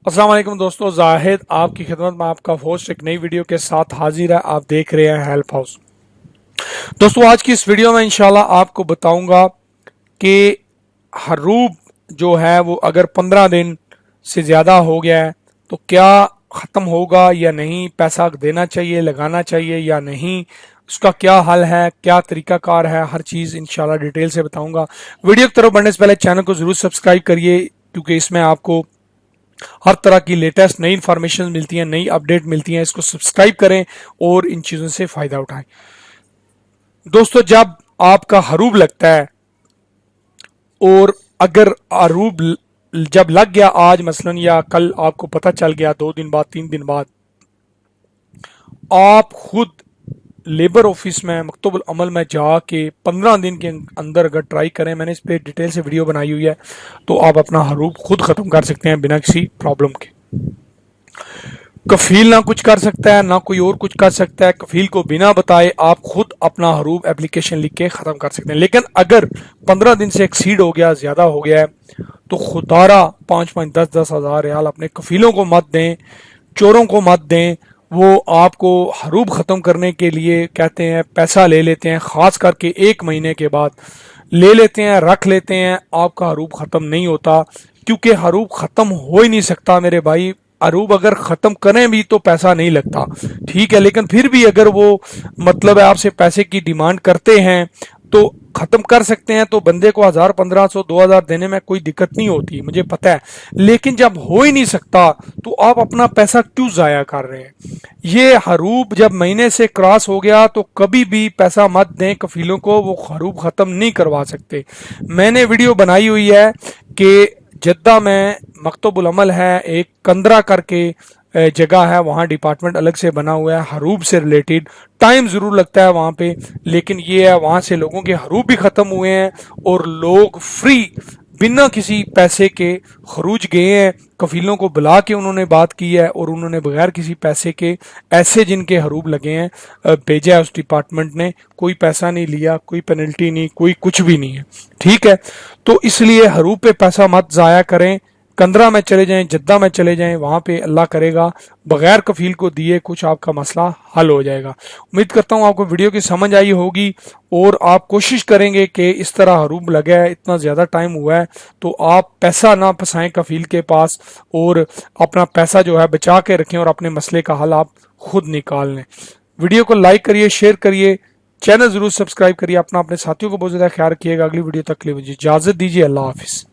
अस्सलाम वालेकुम दोस्तों, जाहिद आपकी खिदमत में आपका होस्ट एक नई वीडियो के साथ हाजिर है। आप देख रहे हैं हेल्प हाउस। दोस्तों, आज की इस वीडियो में इंशाल्लाह आपको बताऊंगा कि हरूब जो है वो अगर 15 दिन से ज़्यादा हो गया है तो क्या ख़त्म होगा या नहीं, पैसा देना चाहिए, लगाना चाहिए या नहीं, उसका क्या हल है, क्या तरीकाकार है, हर चीज़ इंशाल्लाह डिटेल से बताऊंगा। वीडियो की तरफ बढ़ने से पहले चैनल को ज़रूर सब्सक्राइब करिए, क्योंकि इसमें आपको हर तरह की लेटेस्ट नई इंफॉर्मेशन मिलती है, नई अपडेट मिलती है। इसको सब्सक्राइब करें और इन चीज़ों से फ़ायदा उठाएं। दोस्तों, जब आपका हरूब लगता है और अगर हरूब जब लग गया आज मसलन या कल, आपको पता चल गया 2 दिन बाद 3 दिन बाद, आप खुद लेबर ऑफिस में मकतूबुल अमल में जाके 15 दिन के अंदर अगर ट्राई करें, मैंने इस पे डिटेल से वीडियो बनाई हुई है, तो आप अपना हरूब खुद ख़त्म कर सकते हैं बिना किसी प्रॉब्लम के। कफील ना कुछ कर सकता है, ना कोई और कुछ कर सकता है। कफील को बिना बताए आप खुद अपना हरूब एप्लीकेशन लिख के ख़त्म कर सकते हैं। लेकिन अगर 15 दिन से एक्सीड हो गया, ज़्यादा हो गया है, तो खुदारा 5-5, 10-10 हज़ार रियाल अपने कफीलों को मत दें, चोरों को मत दें। वो आपको हरूब ख़त्म करने के लिए कहते हैं, पैसा ले लेते हैं, ख़ास करके 1 महीने के बाद ले लेते हैं, रख लेते हैं। आपका हरूब ख़त्म नहीं होता, क्योंकि हरूब ख़त्म हो ही नहीं सकता मेरे भाई। हरूब अगर ख़त्म करें भी तो पैसा नहीं लगता, ठीक है, लेकिन फिर भी अगर वो मतलब है आपसे पैसे की डिमांड करते हैं तो खत्म कर सकते हैं। तो बंदे को 1000, 1500, 2000 देने में कोई दिक्कत नहीं होती, मुझे पता है। लेकिन जब हो ही नहीं सकता तो आप अपना पैसा क्यों जाया कर रहे हैं? ये हरूब जब महीने से क्रॉस हो गया तो कभी भी पैसा मत दें कफीलों को, वो हरूब खत्म नहीं करवा सकते। मैंने वीडियो बनाई हुई है कि जद्दा में मकतूबुल अमल है, एक कंदरा करके जगह है, वहाँ डिपार्टमेंट अलग से बना हुआ है हरूब से रिलेटेड। टाइम ज़रूर लगता है वहाँ पे, लेकिन ये है वहाँ से लोगों के हरूब भी ख़त्म हुए हैं और लोग फ्री बिना किसी पैसे के खरूज गए हैं। कफीलों को बुला के उन्होंने बात की है और उन्होंने बगैर किसी पैसे के ऐसे जिनके हरूब लगे हैं भेजा है उस डिपार्टमेंट ने। कोई पैसा नहीं लिया, कोई पेनल्टी नहीं, कोई कुछ भी नहीं है, ठीक है। तो इसलिए हरूब पे पैसा मत ज़ाया करें। कंदरा में चले जाएं, जद्दा में चले जाएं, वहां पे अल्लाह करेगा बगैर कफील को दिए कुछ आपका मसला हल हो जाएगा। उम्मीद करता हूं आपको वीडियो की समझ आई होगी और आप कोशिश करेंगे कि इस तरह हरूब लगा है, इतना ज़्यादा टाइम हुआ है, तो आप पैसा ना फंसाएं कफील के पास और अपना पैसा जो है बचा के रखें और अपने मसले का हल आप खुद निकाल लें। वीडियो को लाइक करिए, शेयर करिए, चैनल जरूर सब्सक्राइब करिए। अपना अपने साथियों को बहुत ज़्यादा ख्याल रखिएगा। अगली वीडियो तक के लिए मुझे इजाज़त दीजिए। अल्लाह हाफिज़।